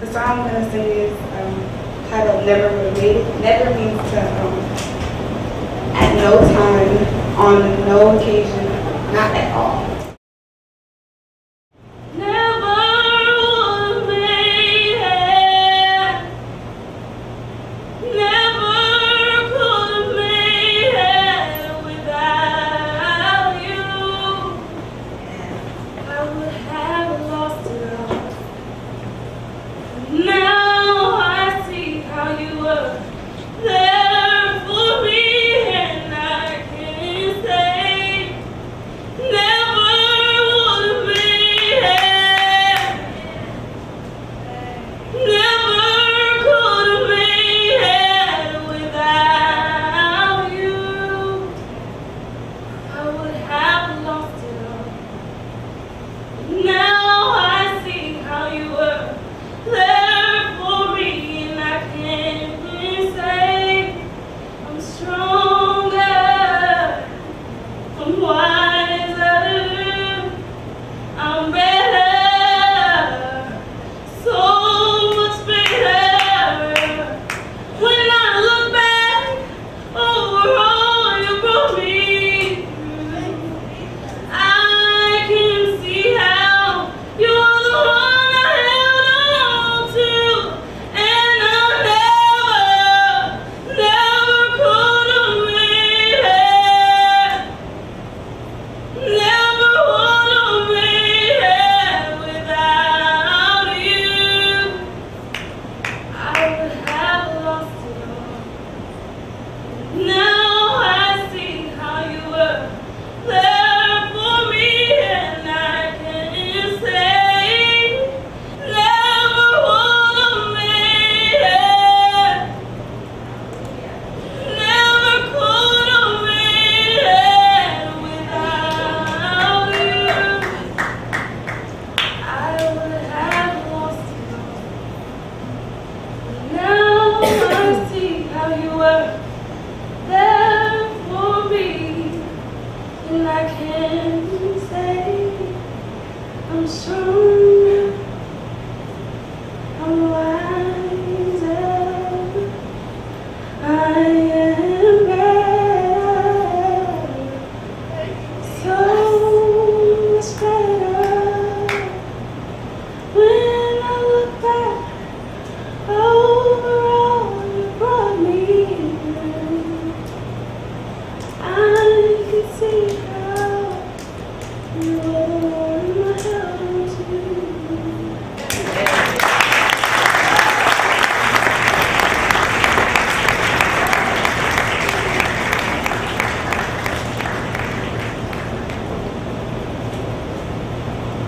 The song I'm going to sing is titled Never Would Have Made It. Never means to, at no time, on no occasion, not at all.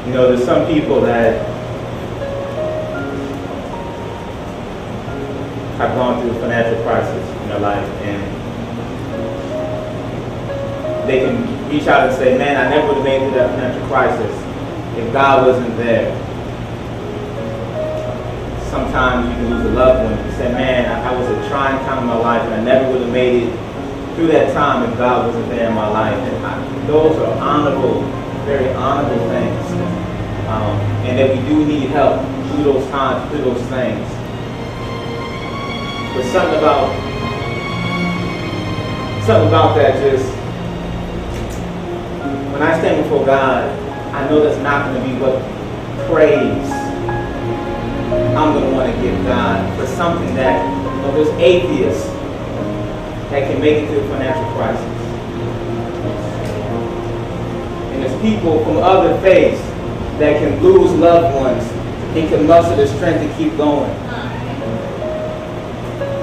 You know, there's some people that have gone through a financial crisis in their life, and they can reach out and say, man, I never would have made it through that financial crisis if God wasn't there. Sometimes you can lose a loved one and say, man, I was a trying time in my life and I never would have made it through that time if God wasn't there in my life. And those are honorable, very honorable things. And that we do need help through those times, through those things. But something about that just, when I stand before God, I know that's not going to be what praise I'm going to want to give God for something that, of those atheists that can make it through a financial crisis. And there's people from other faiths that can lose loved ones and can muster the strength to keep going.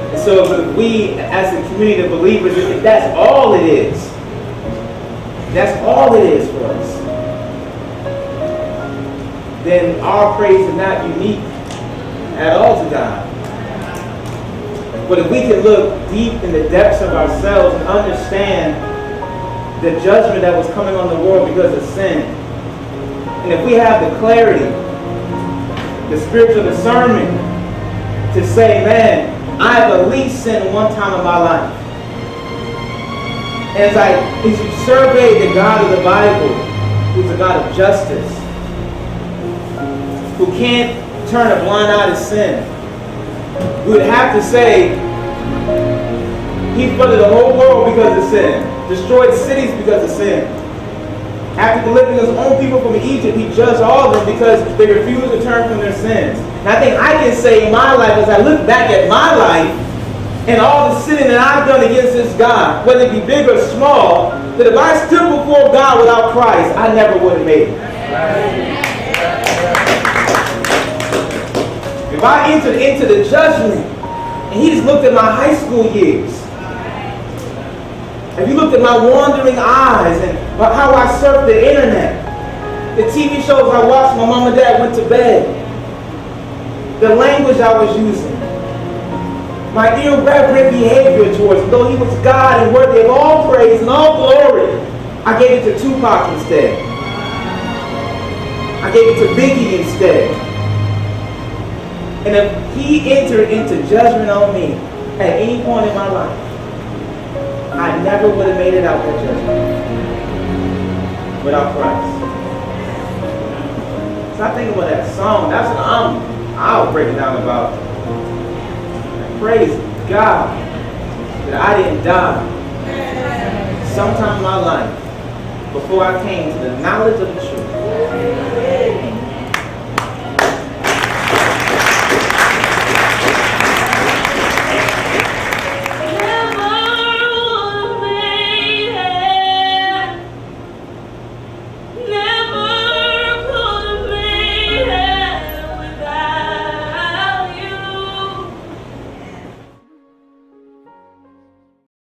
And so if we, as a community of believers, if that's all it is, that's all it is for us, then our praise is not unique at all to God. But if we can look deep in the depths of ourselves and understand the judgment that was coming on the world because of sin, and if we have the clarity, the spiritual discernment to say, man, I have at least sinned one time in my life. And as you survey the God of the Bible, who's a God of justice, who can't turn a blind eye to sin. We would have to say, he flooded the whole world because of sin, destroyed cities because of sin. After delivering his own people from Egypt, he judged all of them because they refused to turn from their sins. And I think I can say in my life, as I look back at my life, and all the sinning that I've done against this God, whether it be big or small, that if I stood before God without Christ, I never would have made it. If I entered into the judgment, and he just looked at my high school years, if you looked at my wandering eyes and how I surfed the internet, the TV shows I watched, my mom and dad went to bed, the language I was using, my irreverent behavior towards him, though he was God and worthy of all praise and all glory, I gave it to Tupac instead. I gave it to Biggie instead. And if he entered into judgment on me at any point in my life, I never would have made it out that judgment without Christ. So I think about that song. That's what I'll break it down about. Praise God that I didn't die sometime in my life before I came to the knowledge of the truth.